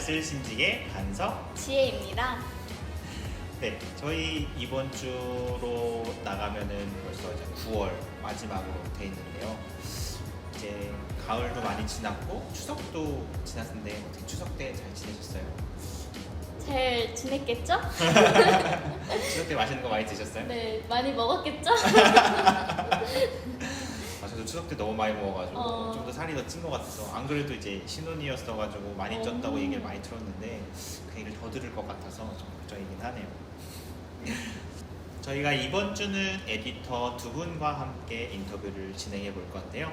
알쓸 신직의 반석 지혜입니다. 네, 저희 이번 주로 나가면은 벌써 이제 9월 마지막으로 돼 있는데요. 이제 가을도 많이 지났고 추석도 지났는데 어떻게 추석 때 잘 지내셨어요? 잘 지냈겠죠? 추석 때 맛있는 거 많이 드셨어요? 네, 많이 먹었겠죠? 저도 추석 때 너무 많이 먹어가지고 좀 더 살이 더 찐 것 같아서, 안 그래도 이제 신혼이었어가지고 많이 쪘다고 얘기를 많이 들었는데 그 얘기를 더 들을 것 같아서 좀 걱정이긴 하네요. 저희가 이번 주는 에디터 두 분과 함께 인터뷰를 진행해 볼 건데요.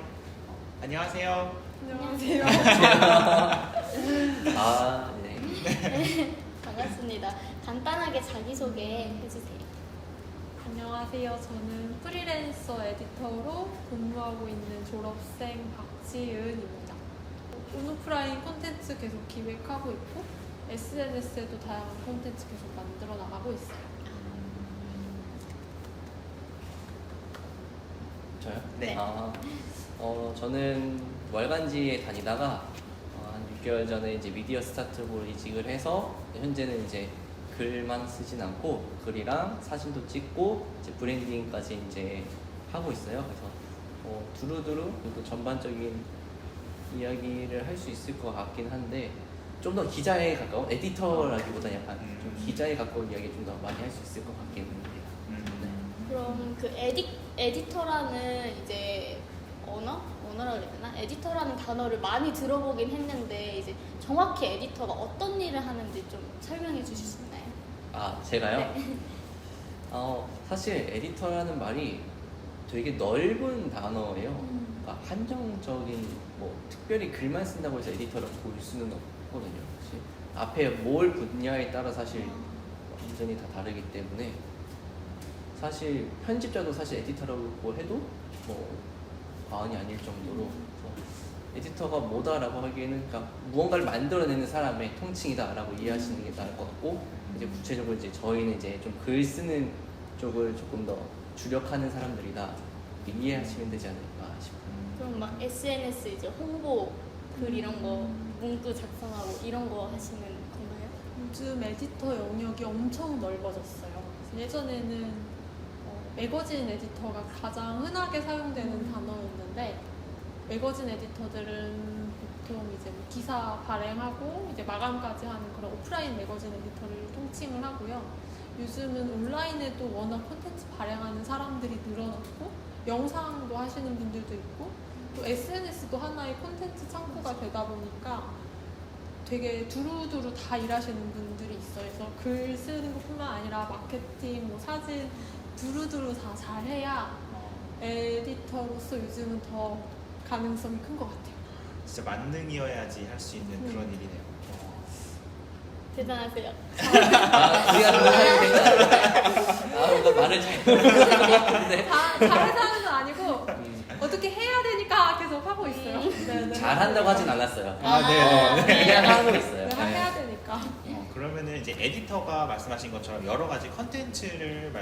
안녕하세요. 안녕하세요. 아, 네. 반갑습니다. 간단하게 자기소개 해주세요. 안녕하세요. 저는 프리랜서 에디터로 근무하고 있는 졸업생 박지은입니다. 온오프라인 콘텐츠 계속 기획하고 있고 SNS에도 다양한 콘텐츠 계속 만들어 나가고 있어요. 저요? 네. 저는 월간지에 다니다가 한 6개월 전에 이제 미디어 스타트업으로 이직을 해서 현재는 이제 글만 쓰진 않고 글이랑 사진도 찍고 이제 브랜딩까지 이제 하고 있어요. 그래서 두루두루 또 전반적인 이야기를 할 수 있을 것 같긴 한데 좀 더 기자에 가까운, 에디터라기보다 약간 좀 기자에 가까운 이야기 좀 더 많이 할 수 있을 것 같긴 합니다. 그럼 그 에디터라는 이제 언어라고 해야 되나? 에디터라는 단어를 많이 들어보긴 했는데 이제 정확히 에디터가 어떤 일을 하는지 좀 설명해 주실 수 있나요? 아, 제가요? 네. 사실 에디터라는 말이 되게 넓은 단어예요. 그러니까 한정적인, 뭐 특별히 글만 쓴다고 해서 에디터라고 볼 수는 없거든요. 사실 앞에 뭘 분야에 따라 사실 완전히 다 다르기 때문에 사실 편집자도 사실 에디터라고 해도 뭐 과언이 아닐 정도로 에디터가 뭐다라고 하기에는 그러니까 무언가를 만들어내는 사람의 통칭이다라고 이해하시는 게 나을 것 같고, 이제 구체적으로 이제 저희는 이제 좀 글 쓰는 쪽을 조금 더 주력하는 사람들이다 이해하시면 되지 않을까 싶어요. 그럼 막 SNS 이제 홍보 글 이런 거 문구 작성하고 이런 거 하시는 건가요? 요즘 에디터 영역이 엄청 넓어졌어요. 그래서 예전에는 매거진 에디터가 가장 흔하게 사용되는 단어였는데, 매거진 에디터들은 보통 이제 뭐 기사 발행하고 이제 마감까지 하는 그런 오프라인 매거진 에디터를 통칭을 하고요. 요즘은 온라인에도 워낙 콘텐츠 발행하는 사람들이 늘어났고 영상도 하시는 분들도 있고 또 SNS도 하나의 콘텐츠 창구가 되다 보니까 되게 두루두루 다 일하시는 분들이 있어요. 그래서 글 쓰는 것뿐만 아니라 마케팅, 뭐 사진 두루두루 다 잘해야 에디터로서 요즘은 더 가능성이 큰 것 같아요. 진짜 만능이어야지 할 수 있는 그런 일이네요. 대단하세요. 우리가 그런 사람이 된다. 뭔가 말을 잘 못하는데 잘해서 하는 건 아니고 어떻게 해야 되니까 계속 하고 있어요. 네네. 잘한다고 하진 않았어요. 네네. 그냥 하고 있어요. 네, 해야 되니까. 그러면은 이제 에디터가 말씀하신 것처럼 여러 가지 컨텐츠를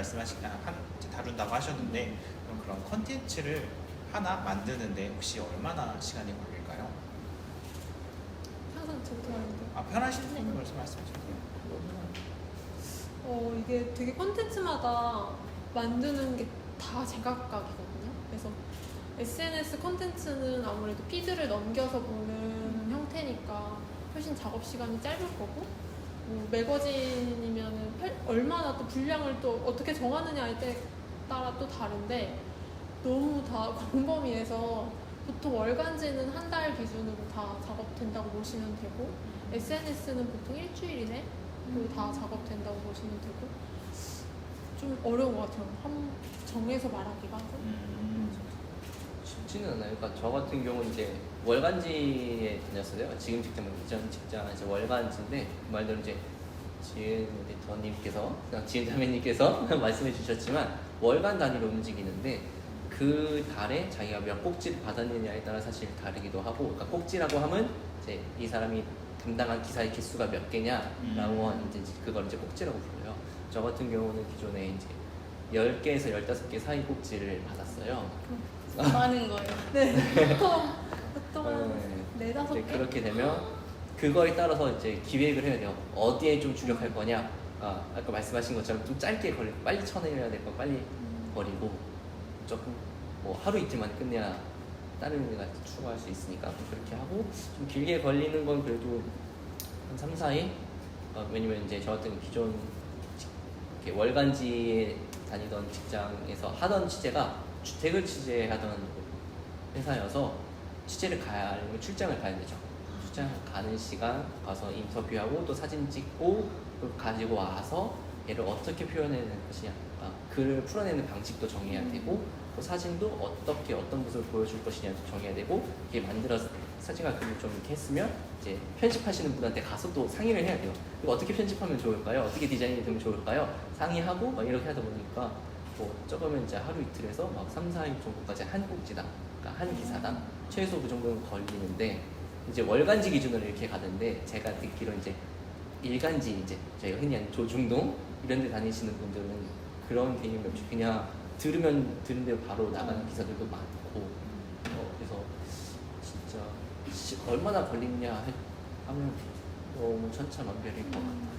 다룬다고 하셨는데, 그럼 그런 컨텐츠를 하나 만드는데 혹시 얼마나 시간이 걸릴까요? 항상 저부터 하는데. 편하신 대로 말씀하시면 돼요. 이게 되게 콘텐츠마다 만드는 게 다 제각각이거든요. 그래서 SNS 콘텐츠는 아무래도 피드를 넘겨서 보는 형태니까 훨씬 작업 시간이 짧을 거고, 뭐 매거진이면은 얼마나 또 분량을 또 어떻게 정하느냐에 따라 또 다른데, 너무 다 광범위해서 보통 월간지는 한 달 기준으로 다 작업된다고 보시면 되고, SNS는 보통 일주일 이내 다 작업된다고 보시면 되고, 좀 어려운 것 같아요. 정해서 말하기가. 쉽지는 않아요. 그러니까 저 같은 경우는 이제 월간지에 다녔어요. 지금 직장 말고 이전 직장은 이제 월간지인데, 그 말대로 이제 지은 에디터님께서, 지은 자매님께서 말씀해 주셨지만 월간 단위로 움직이는데, 그 달에 자기가 몇 꼭지를 받았느냐에 따라 사실 다르기도 하고, 그러니까 꼭지라고 하면 이제 이 사람이 담당한 기사의 개수가 몇 개냐라고 하는 이제 그걸 이제 꼭지라고 불러요. 저 같은 경우는 기존에 이제 10개에서 15개 사이 꼭지를 받았어요. 많은 거예요. 네. 보통 한 네. 4-5개? 그렇게 되면 그거에 따라서 이제 기획을 해야 돼요. 어디에 좀 주력할 거냐. 아까 말씀하신 것처럼 좀 짧게 걸리고 빨리 쳐내야 될 거 빨리 버리고 조금 뭐 하루 이틀만 끝내야 다른 데가 추가할 수 있으니까 그렇게 하고 좀 길게 걸리는 건 그래도 한 3, 4일? 왜냐면 이제 저 같은 기존 이렇게 월간지에 다니던 직장에서 하던 취재가 주택을 취재하던 회사여서 취재를 가려면 출장을 가야 되죠. 출장 가는 시간 가서 인터뷰하고 또 사진 찍고 그걸 가지고 와서 얘를 어떻게 표현해야 되는 것이냐, 글을 풀어내는 방식도 정해야 되고 또 사진도 어떻게 어떤 모습을 보여줄 것이냐도 정해야 되고 이게 만들어서 사진과 글을 좀 이렇게 했으면 이제 편집하시는 분한테 가서 또 상의를 해야 돼요. 이거 어떻게 편집하면 좋을까요? 어떻게 디자인이 되면 좋을까요? 상의하고 막 이렇게 하다 보니까 뭐 적으면 이제 하루 이틀에서 막 3, 4일 정도까지 한 꼭지당, 그러니까 한 기사당 최소 그 정도는 걸리는데 이제 월간지 기준으로 이렇게 가는데 제가 듣기로 이제 일간지 이제 저희가 흔히 하는 조중동 이런 데 다니시는 분들은 그런 개념이 없이 그냥 들으면 들은 대로 바로 나가는 기사들도 많고 그래서 진짜 얼마나 걸리냐 하면 너무 천차만별일 것 같아요.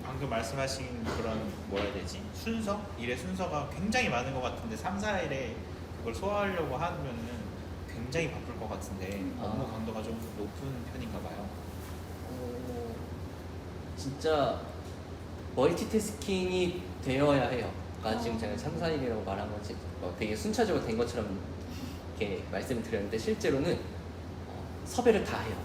방금 말씀하신 그런 뭐라 해야 되지? 순서? 일의 순서가 굉장히 많은 것 같은데 3, 4일에 그걸 소화하려고 하면은 굉장히 바쁠 것 같은데 업무 강도가 좀 높은 편인가 봐요. 진짜 멀티태스킹이 되어야 해요. 그러니까 지금 제가 3, 4일이라고 말한 건 되게 순차적으로 된 것처럼 이렇게 말씀을 드렸는데 실제로는 섭외를 다 해요.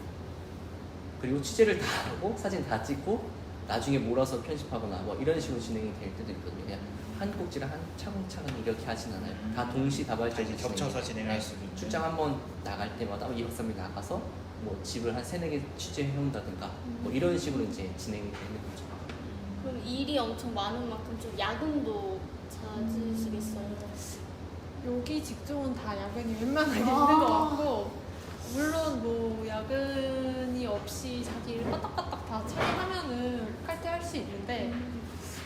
그리고 취재를 다 하고 사진 다 찍고 나중에 몰아서 편집하거나 뭐 이런 식으로 진행이 될 때도 있거든요. 그냥 한 꼭지를 한 차근차근 이렇게 하진 않아요. 다 동시다발적으로 겹쳐서 진행할 수도 있고. 출장 한번 나갈 때마다 2박 3일 나가서 뭐 집을 한 3, 4개 취재해 온다든가 뭐 이런 식으로 이제 진행이 되는 거죠. 그럼 일이 엄청 많은 만큼 좀 야근도 잦으시겠어요? 여기 직종은 다 야근이 웬만하게 있는 것 같고 물론 뭐 야근이 없이 자기 일 빠딱빠딱 다 처리하면은 칼퇴할 수 있는데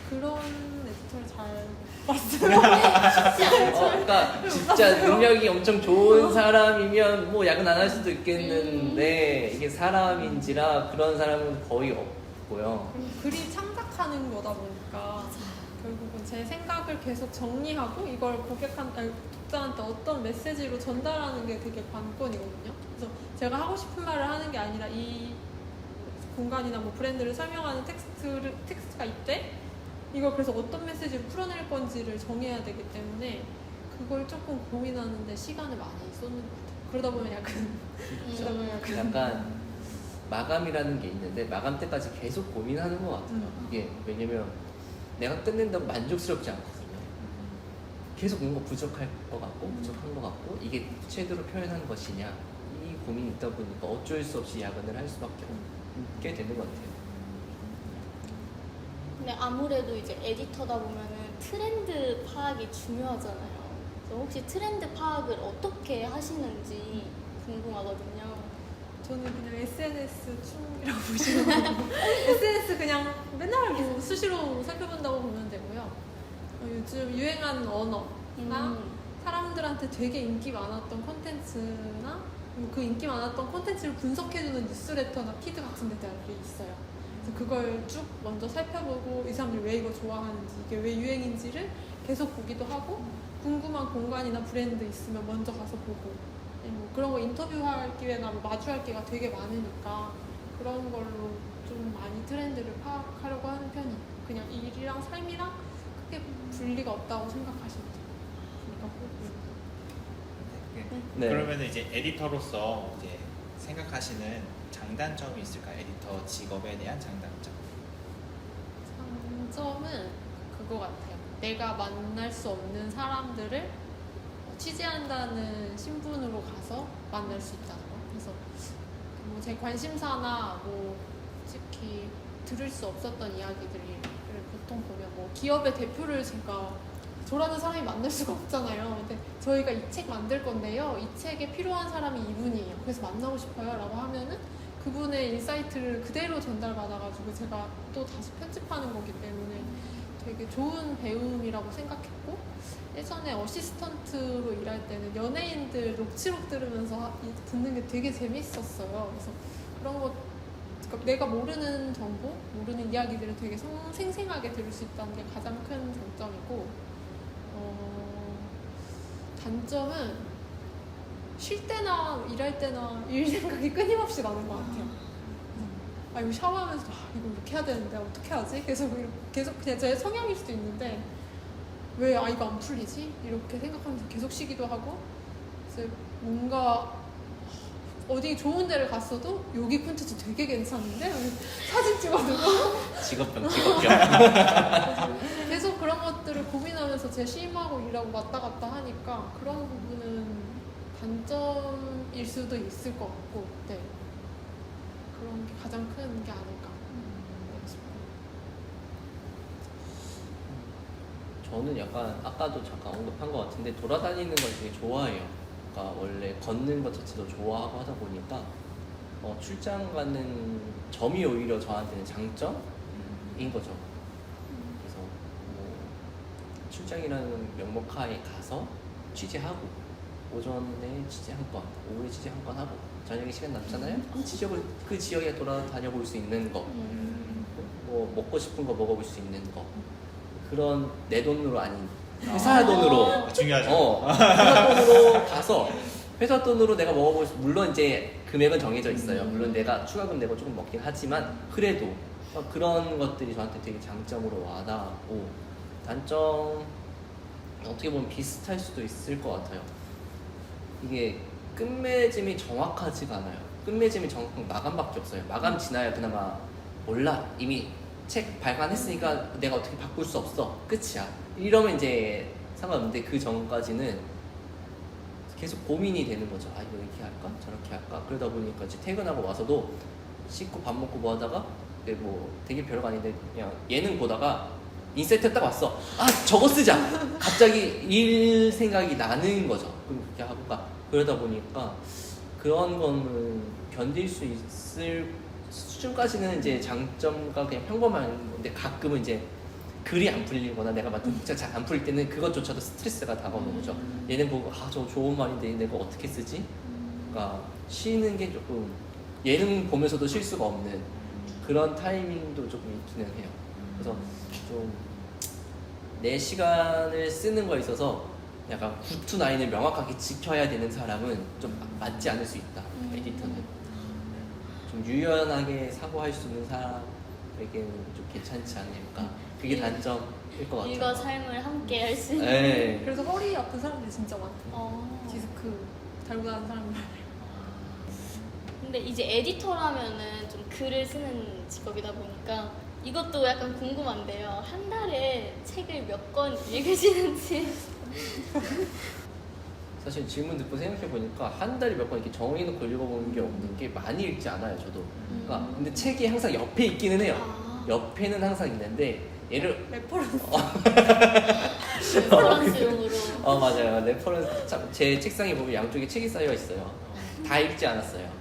그런 에디터를 잘 못 봤어요. 그러니까 진짜 능력이 엄청 좋은 사람이면 뭐 야근 안 할 수도 있겠는데 이게 사람인지라 그런 사람은 거의 없고요. 글이 창작하는 거다 보니까 결국은 제 생각을 계속 정리하고 이걸 독자한테 어떤 메시지로 전달하는 게 되게 관건이거든요. 그래서 제가 하고 싶은 말을 하는 게 아니라 이 공간이나 뭐 브랜드를 설명하는 텍스트가 있대? 이걸 그래서 어떤 메시지로 풀어낼 건지를 정해야 되기 때문에 그걸 조금 고민하는데 시간을 많이 쏟는 것 같아요. 그러다 보면 약간 마감이라는 게 있는데 마감 때까지 계속 고민하는 것 같아요. 이게 왜냐면 내가 끝낸다고 만족스럽지 않거든요. 계속 뭔가 부족할 것 같고 부족한 것 같고 이게 제대로 표현한 것이냐 이 고민이 있다 보니까 어쩔 수 없이 야근을 할 수밖에 없게 되는 것 같아요. 근데 아무래도 이제 에디터다 보면은 트렌드 파악이 중요하잖아요. 그래서 혹시 트렌드 파악을 어떻게 하시는지 궁금하거든요. 저는 그냥 SNS 충이라고 보시면 되고 SNS 그냥 맨날 뭐 수시로 살펴본다고 보면 되고요. 요즘 유행하는 언어나 사람들한테 되게 인기 많았던 콘텐츠나 그 인기 많았던 콘텐츠를 분석해주는 뉴스레터나 피드 같은 데들이 있어요. 그래서 그걸 쭉 먼저 살펴보고 이 사람들이 왜 이거 좋아하는지 이게 왜 유행인지를 계속 보기도 하고 궁금한 공간이나 브랜드 있으면 먼저 가서 보고 뭐 그런 거 인터뷰할 기회나 뭐 마주할 기회가 되게 많으니까 그런 걸로 좀 많이 트렌드를 파악하려고 하는 편이에요. 그냥 일이랑 삶이랑 크게 분리가 없다고 생각하시면 돼요. 네. 그러면 이제 에디터로서 이제 생각하시는 장단점이 있을까요? 에디터 직업에 대한 장단점. 장점은 그거 같아요. 내가 만날 수 없는 사람들을 취재한다는 신분으로 가서 만날 수 있다는 거. 그래서 뭐 제 관심사나 뭐 솔직히 들을 수 없었던 이야기들을 보통 보면 뭐 기업의 대표를 제가 저라는 사람이 만날 수가 없잖아요. 근데 저희가 이 책 만들 건데요. 이 책에 필요한 사람이 이분이에요. 그래서 만나고 싶어요. 라고 하면은 그분의 인사이트를 그대로 전달받아가지고 제가 또 다시 편집하는 거기 때문에 되게 좋은 배움이라고 생각했고 예전에 어시스턴트로 일할 때는 연예인들 녹취록 들으면서 듣는 게 되게 재밌었어요. 그래서 그런 거 그러니까 내가 모르는 정보, 모르는 이야기들을 되게 생생하게 들을 수 있다는 게 가장 큰 장점이고, 단점은 쉴 때나 일할 때나 일 생각이 끊임없이 나는 것 같아요. 아 이거 샤워하면서 이거 이렇게 해야 되는데 어떻게 하지? 계속 그냥 제 성향일 수도 있는데 왜 이거 안 풀리지? 이렇게 생각하면서 계속 쉬기도 하고, 그래서 뭔가 어디 좋은 데를 갔어도 여기 콘텐츠 되게 괜찮은데 사진 찍어두고 직업병. 계속 그런 것들을 고민하면서 제 쉼하고 일하고 왔다 갔다 하니까 그런 부분은 단점일 수도 있을 것 같고, 네. 그런 게 가장 큰 게 아닐까 싶어요. 저는 약간 아까도 잠깐 언급한 것 같은데 돌아다니는 걸 되게 좋아해요. 그러니까 원래 걷는 것 자체도 좋아하고 하다 보니까 출장 가는 점이 오히려 저한테는 장점인 거죠. 그래서 뭐 출장이라는 명목하에 가서 취재하고 오전에 취재 한 건, 오후에 취재 한 건 하고 저녁에 시간 남잖아요. 그 지역에 돌아다녀 볼 수 있는 거, 뭐 먹고 싶은 거 먹어볼 수 있는 거, 그런 내 돈으로 아닌 회사 돈으로 중요하죠. 회사 돈으로 가서 회사 돈으로 내가 먹어볼 수, 물론 이제 금액은 정해져 있어요. 물론 내가 추가금 내고 조금 먹긴 하지만 그래도 그런 것들이 저한테 되게 장점으로 와닿고, 단점 어떻게 보면 비슷할 수도 있을 것 같아요. 이게 끝맺음이 정확하지가 않아요. 끝맺음이 정확한 마감밖에 없어요. 마감 지나야 그나마 몰라, 이미 책 발간했으니까 내가 어떻게 바꿀 수 없어, 끝이야, 이러면 이제 상관없는데 그 전까지는 계속 고민이 되는 거죠. 아 이거 이렇게 할까 저렇게 할까. 그러다 보니까 이제 퇴근하고 와서도 씻고 밥 먹고 뭐 하다가 뭐 되게 별거 아닌데 그냥 예능 보다가 인사이트 딱 왔어. 아 저거 쓰자. 갑자기 일 생각이 나는 거죠. 그럼 그렇게 하고 그러다 보니까 그런 거는 견딜 수 있을 수준까지는 이제 장점과 그냥 평범한 건데, 가끔은 이제 글이 안 풀리거나 내가 맡은 문제가 잘 안 풀릴 때는 그것조차도 스트레스가 다가오는 거죠. 얘는 보고 저 좋은 말인데 내가 어떻게 쓰지? 그러니까 쉬는 게 조금, 예능 보면서도 쉴 수가 없는 그런 타이밍도 조금 있기는 해요. 그래서 좀 내 시간을 쓰는 거에 있어서 약간 9 to 9을 명확하게 지켜야 되는 사람은 좀 맞지 않을 수 있다. 에디터는 좀 유연하게 사고할 수 있는 사람에게는 좀 괜찮지 않을까. 그게 단점일 것 같아요. 일과 삶을 함께 할 수 있는. 네. 그래서 허리 아픈 사람들이 진짜 많아요. 디스크 달고 다니는 사람들. 근데 이제 에디터라면은 좀 글을 쓰는 직업이다 보니까 이것도 약간 궁금한데요. 한 달에 책을 몇 권 읽으시는지. 사실 질문 듣고 생각해 보니까 한 달에 몇 권 이렇게 정해놓고 읽어보는 게 없는 게, 많이 읽지 않아요 저도. 그러니까 근데 책이 항상 옆에 있기는 해요. 옆에는 항상 있는데 얘를 레퍼런스. 레퍼런스용으로. 맞아요. 레퍼런스 제 책상에 보면 양쪽에 책이 쌓여 있어요. 다 읽지 않았어요.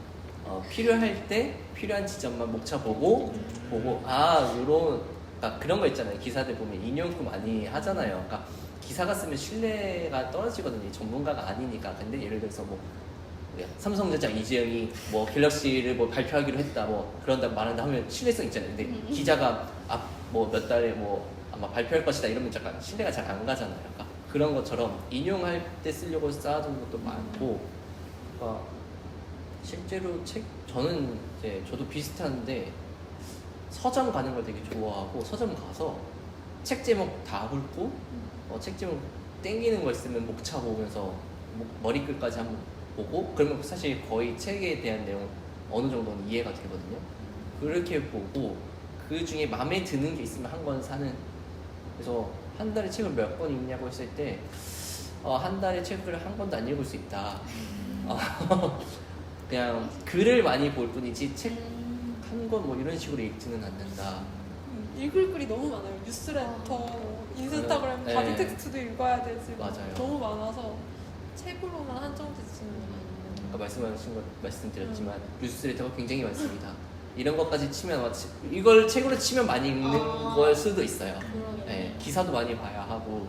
필요할 때 필요한 지점만 목차 보고 요런, 그러니까 그런 거 있잖아요. 기사들 보면 인용구 많이 하잖아요. 그러니까 기사가 쓰면 신뢰가 떨어지거든요. 전문가가 아니니까. 근데 예를 들어서 뭐 삼성전자 이재영이 뭐 갤럭시를 뭐 발표하기로 했다 뭐 그런다고 말한다 하면 신뢰성 있잖아요. 근데 기자가 뭐 몇 달에 뭐 아마 발표할 것이다 이러면 잠깐 신뢰가 잘 안 가잖아요. 그러니까 그런 것처럼 인용할 때 쓰려고 쌓아둔 것도 많고, 그러니까 실제로 저는 이제 저도 비슷한데 서점 가는 걸 되게 좋아하고, 서점 가서 책 제목 다 훑고 책 제목 땡기는 거 있으면 목차 보면서 머리끝까지 한번 보고, 그러면 사실 거의 책에 대한 내용 어느 정도는 이해가 되거든요. 그렇게 보고 그 중에 마음에 드는 게 있으면 한 권 사는. 그래서 한 달에 책을 몇 권 읽냐고 했을 때 한 달에 책을 한 권도 안 읽을 수 있다. 그냥 글을 많이 볼 뿐이지 책 한 권 뭐 이런 식으로 읽지는 않는다. 읽을 글이 너무 많아요. 뉴스레터, 인스타그램, 네. 바디 텍스트도 읽어야 되지. 맞아요. 너무 많아서 책으로만 한정되지는 않아요. 아까 말씀드렸지만 뉴스레터가 굉장히 많습니다. 이런 것까지 치면 이걸 책으로 치면 많이 읽는 걸 수도 있어요. 네, 기사도 많이 봐야 하고.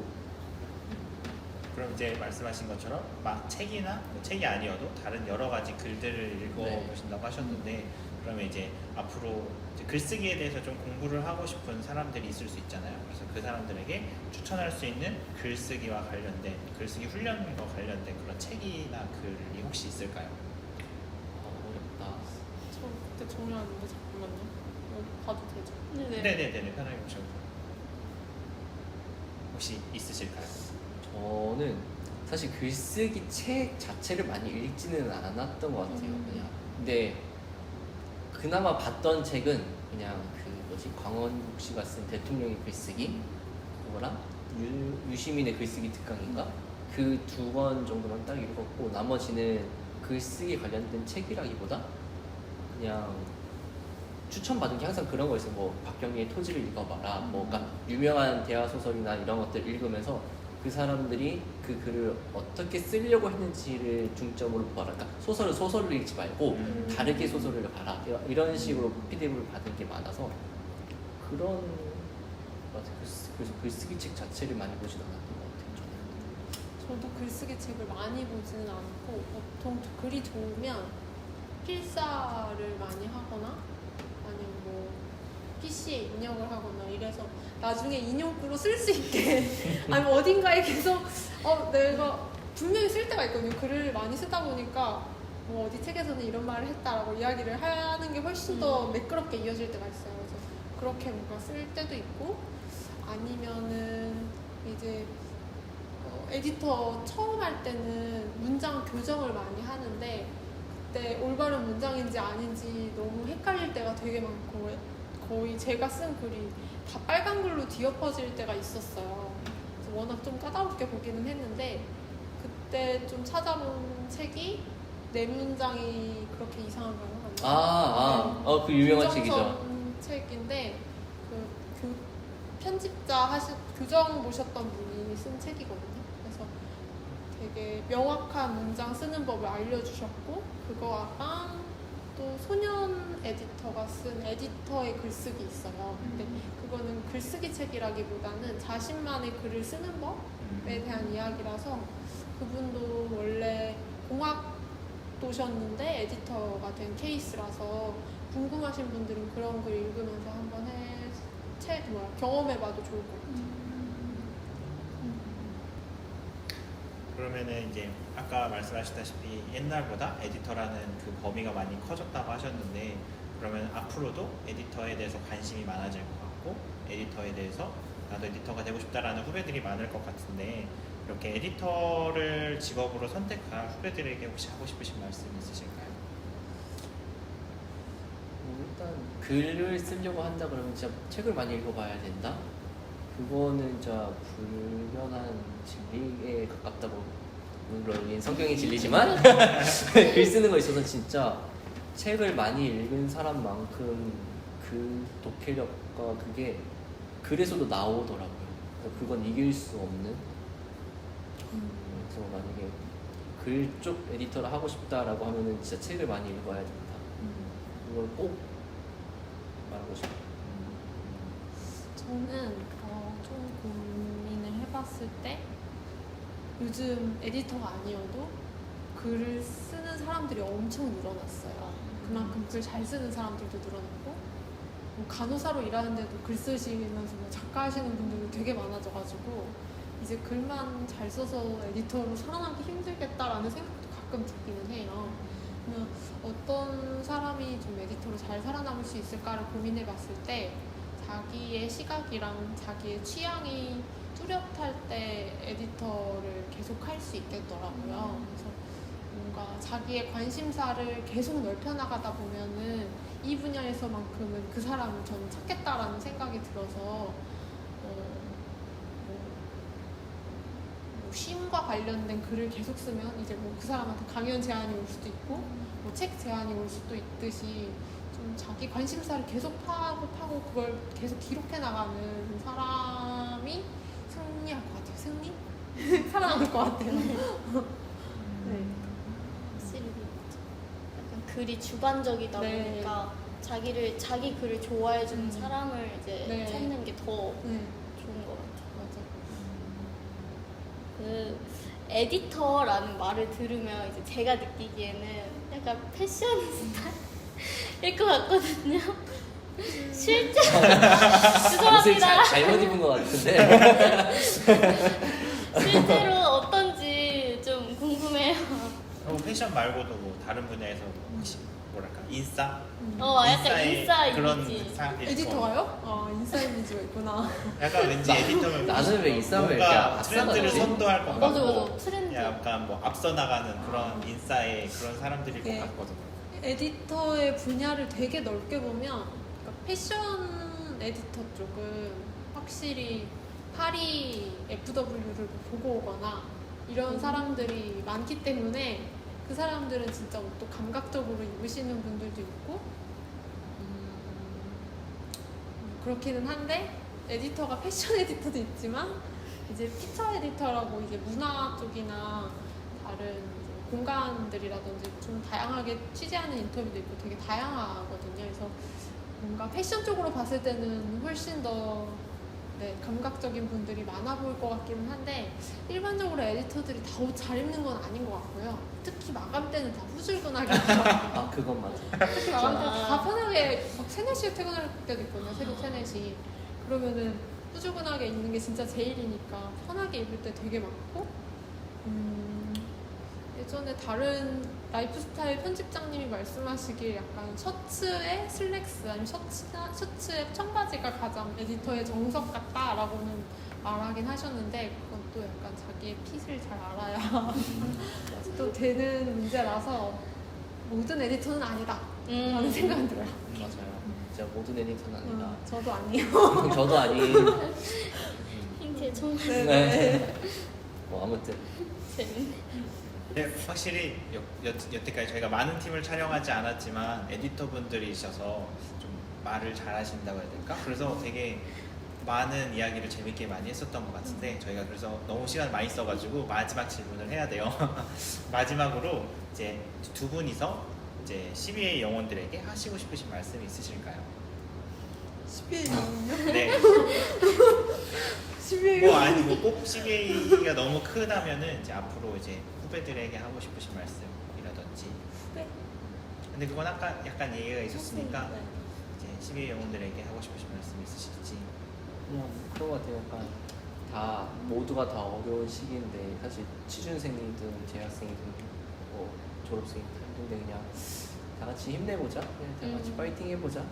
그럼 이제 말씀하신 것처럼 막 책이나 뭐 책이 아니어도 다른 여러 가지 글들을 읽어보신다고 하셨는데, 그러면 이제 앞으로 이제 글쓰기에 대해서 좀 공부를 하고 싶은 사람들이 있을 수 있잖아요. 그래서 그 사람들에게 추천할 수 있는 글쓰기와 관련된 글쓰기 훈련과 관련된 그런 책이나 글이 혹시 있을까요? 어렵다. 저 그때 정리하는데 잠깐만요. 이거 봐도 되죠? 네네네 편하게 보셔도 혹시 있으실까요? 저는 사실 글쓰기 책 자체를 많이 읽지는 않았던 것 같아요. 그냥. 근데 그나마 봤던 책은 그냥 그 뭐지 광원국 씨가 쓴 대통령의 글쓰기 그거랑 유시민의 글쓰기 특강인가 그 2권 정도만 딱 읽었고 나머지는 글쓰기 관련된 책이라기보다 그냥 추천받은 게 항상 그런 거 있어요. 뭐 박경리의 토지를 읽어봐라. 뭐 그러니까 유명한 대화 소설이나 이런 것들 읽으면서 그 사람들이 그 글을 어떻게 쓰려고 했는지를 중점으로 봐라. 그러니까 소설을 소설로 읽지 말고 다르게 소설을 봐라. 이런 식으로 피드백을 받은 게 많아서 그런 맞아요. 그래서 글쓰기 책 자체를 많이 보진 않았던 것 같아요. 저는. 저도 글쓰기 책을 많이 보지는 않고 보통 글이 좋으면 필사를 많이 하거나 아니면 뭐 PC에 입력을 하거나 이래서 나중에 인용구로 쓸 수 있게 아니면 어딘가에 계속 내가 분명히 쓸 때가 있거든요. 글을 많이 쓰다 보니까 뭐 어디 책에서는 이런 말을 했다라고 이야기를 하는 게 훨씬 더 매끄럽게 이어질 때가 있어요. 그래서 그렇게 뭔가 쓸 때도 있고 아니면은 이제 에디터 처음 할 때는 문장 교정을 많이 하는데 그때 올바른 문장인지 아닌지 너무 헷갈릴 때가 되게 많고 거의 제가 쓴 글이 다 빨간 글로 뒤엎어질 때가 있었어요. 그래서 워낙 좀 까다롭게 보기는 했는데 그때 좀 찾아본 책이 내 문장이 그렇게 이상한 거예요. 그 유명한 규정선 책이죠. 책인데 그 편집자 교정 보셨던 분이 쓴 책이거든요. 그래서 되게 명확한 문장 쓰는 법을 알려주셨고 그거랑 또 소년 에디터가 쓴 에디터의 글쓰기 있어요. 근데 그거는 글쓰기 책이라기보다는 자신만의 글을 쓰는 법에 대한 이야기라서 그분도 원래 공학도셨는데 에디터가 된 케이스라서 궁금하신 분들은 그런 글 읽으면서 한번 경험해봐도 좋을 것 같아요. 그러면은 이제 아까 말씀하셨다시피 옛날보다 에디터라는 그 범위가 많이 커졌다고 하셨는데 그러면 앞으로도 에디터에 대해서 관심이 많아질 것 같고 에디터에 대해서 나도 에디터가 되고 싶다라는 후배들이 많을 것 같은데 이렇게 에디터를 직업으로 선택한 후배들에게 혹시 하고 싶으신 말씀 있으실까요? 일단 글을 쓰려고 한다 그러면 진짜 책을 많이 읽어봐야 된다. 그거는 진짜 불변한 진리에 가깝다고 물론 성경의 진리지만 글 쓰는 거에 있어서 진짜 책을 많이 읽은 사람만큼 그 독해력과 그게 글에서도 나오더라고요. 그건 이길 수 없는. 그래서 만약에 글 쪽 에디터를 하고 싶다라고 하면은 진짜 책을 많이 읽어야 된다. 그걸 꼭 말하고 싶어요. 저는 좀 고민을 해봤을 때 요즘 에디터가 아니어도 글을 쓰는 사람들이 엄청 늘어났어요. 그만큼 글 잘 쓰는 사람들도 늘어났고 뭐 간호사로 일하는데도 글 쓰시면서 뭐 작가 하시는 분들도 되게 많아져가지고 이제 글만 잘 써서 에디터로 살아남기 힘들겠다라는 생각도 가끔 들기는 해요. 그러면 어떤 사람이 좀 에디터로 잘 살아남을 수 있을까를 고민해봤을 때 자기의 시각이랑 자기의 취향이 뚜렷할 때 에디터를 계속 할 수 있겠더라고요. 그래서 뭔가 자기의 관심사를 계속 넓혀나가다 보면은 이 분야에서만큼은 그 사람을 저는 찾겠다라는 생각이 들어서 뭐 쉼과 관련된 글을 계속 쓰면 이제 뭐 그 사람한테 강연 제안이 올 수도 있고 뭐 책 제안이 올 수도 있듯이 좀 자기 관심사를 계속 파고 그걸 계속 기록해 나가는 사람이 승리할 것 같아요. 승리? 살아남을 것 같아요. 네. 확실히 약간 글이 주관적이다 네. 보니까 자기 글을 좋아해주는 사람을 이제 네. 찾는 게 더 네. 좋은 것 같아요. 맞아. 그 에디터라는 말을 들으면 이제 제가 느끼기에는 약간 패셔니스타 것 같거든요. 실제 옷을 죄송합니다. 잘못 입은 것 같은데. 실제로 어떤지 좀 궁금해요. 패션 말고도 뭐 다른 분야에서 혹시 뭐랄까 인싸? 약간 인싸 그런 이미지. 에디터가요? 아 인싸 이미지가 있구나. 약간 왠지 에디터면 나는 왜 인싸면 이렇게 뭔가 앞서가지? 트렌드를 선도할 것 맞아 같고 맞아 트렌드. 약간 뭐 앞서 나가는 그런 인싸의 그런 사람들일 것 예. 같거든요. 에디터의 분야를 되게 넓게 보면 그러니까 패션 에디터 쪽은 확실히 파리 FW를 보고 오거나 이런 사람들이 많기 때문에 그 사람들은 진짜 옷도 감각적으로 입으시는 분들도 있고 그렇기는 한데 에디터가 패션 에디터도 있지만 이제 피처 에디터라고 이제 문화 쪽이나 다른 이제 공간들이라든지 좀 다양하게 취재하는 인터뷰도 있고 되게 다양하거든요. 그래서 뭔가 패션 쪽으로 봤을 때는 훨씬 더 감각적인 분들이 많아 보일 것 같기는 한데 일반적으로 에디터들이 다 옷 잘 입는 건 아닌 것 같고요. 특히 마감 때는 다 후줄근하게 아 그건 맞아. 특히 마감 때는 다 편하게 막 3, 4시에 퇴근할 때도 있거든요. 새벽 3, 4시. 그러면은 후줄근하게 입는 게 진짜 제일이니까 편하게 입을 때 되게 많고 예전에 다른 라이프스타일 편집장님이 말씀하시길 약간 셔츠에 슬랙스 아니면 셔츠에 청바지가 가장 에디터의 정석 같다라고는 말하긴 하셨는데 그건 또 약간 자기의 핏을 잘 알아야 또 되는 문제라서 모든 에디터는 아니다 라는 생각이 들어요. 맞아요. 진짜 모든 에디터는 아니다. 저도 아니에요. 저도 아니. 힌트에 총 네. 뭐 아무튼 재밌네. 네, 확실히 여태까지 저희가 많은 팀을 촬영하지 않았지만 에디터분들이셔서 좀 말을 잘하신다고 해야 될까? 그래서 되게 많은 이야기를 재밌게 많이 했었던 것 같은데 저희가 그래서 너무 시간을 많이 써가지고 마지막 질문을 해야 돼요. 마지막으로 이제 두 분이서 이제 CBA 영혼들에게 하시고 싶으신 말씀이 있으실까요? 12일이요? 네. 12일. 뭐 아니고 꼭 CBA가 너무 크다면은 이제 앞으로 이제 후배들에게 하고 싶으신 말씀이라든지. 네. 근데 그건 아까 약간 얘기가 있었으니까 네. 이제 CBA 영혼들에게 하고 싶으신 말씀이 있으실지. 그냥 그런 것 같아요. 약간 다 모두가 다 어려운 시기인데 사실 취준생이든 재학생이든 뭐 졸업생이든 근데 그냥 다 같이 힘내보자. 그냥 다 같이 파이팅 해보자.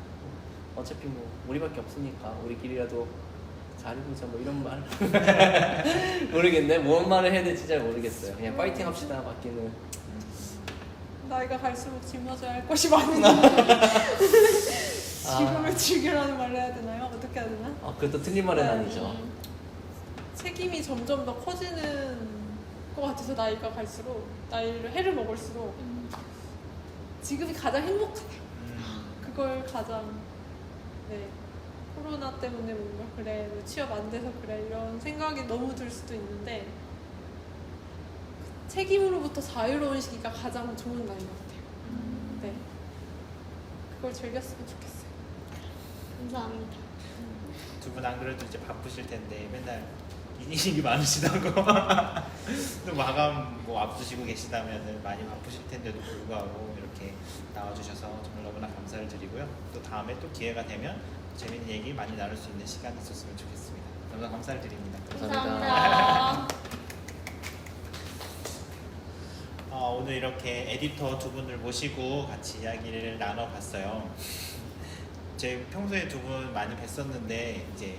어차피 뭐 우리밖에 없으니까 우리끼리라도 잘해보자 뭐 이런 말 모르겠네. 뭔 말을 해야 될지 잘 모르겠어요. 그냥 파이팅 합시다. 밖에는 나이가 갈수록 짊어져야 할 것이 많으니 지금을 즐기라는 말을 해야 되나요? 어떻게 해야 되나? 그것도 틀린 말은 네. 아니죠. 책임이 점점 더 커지는 것 같아서 나이가 갈수록 나이를 해를 먹을수록 지금이 가장 행복하다. 그걸 가장 코로나 때문에 뭔가 그래 뭐 취업 안 돼서 그래 이런 생각이 너무 들 수도 있는데 책임으로부터 자유로운 시기가 가장 좋은 나이인 것 같아요. 네, 그걸 즐겼으면 좋겠어요. 감사합니다. 두 분 안 그래도 이제 바쁘실 텐데 맨날 일이 많으시다고 또 마감 뭐 앞두시고 계시다면은 많이 바쁘실 텐데도 불구하고 이렇게 나와주셔서 정말 너무나 감사를 드리고요. 또 다음에 또 기회가 되면 재밌는 얘기 많이 나눌 수 있는 시간이 있었으면 좋겠습니다. 너무나 감사를 드립니다. 감사합니다. 오늘 이렇게 에디터 두 분을 모시고 같이 이야기를 나눠봤어요. 제 평소에 두 분 많이 뵀었는데 이제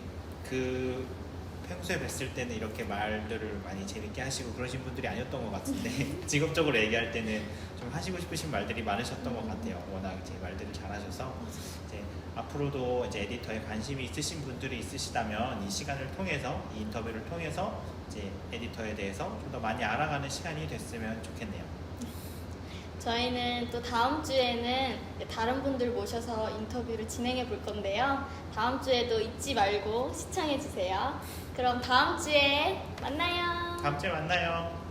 그 평소에 뵀을 때는 이렇게 말들을 많이 재밌게 하시고 그러신 분들이 아니었던 것 같은데 직업적으로 얘기할 때는 좀 하시고 싶으신 말들이 많으셨던 것 같아요. 워낙 이제 말들을 잘하셔서 이제 앞으로도 이제 에디터에 관심이 있으신 분들이 있으시다면 이 시간을 통해서 이 인터뷰를 통해서 이제 에디터에 대해서 좀 더 많이 알아가는 시간이 됐으면 좋겠네요. 저희는 또 다음 주에는 다른 분들 모셔서 인터뷰를 진행해 볼 건데요. 다음 주에도 잊지 말고 시청해 주세요. 그럼 다음 주에 만나요. 다음 주에 만나요.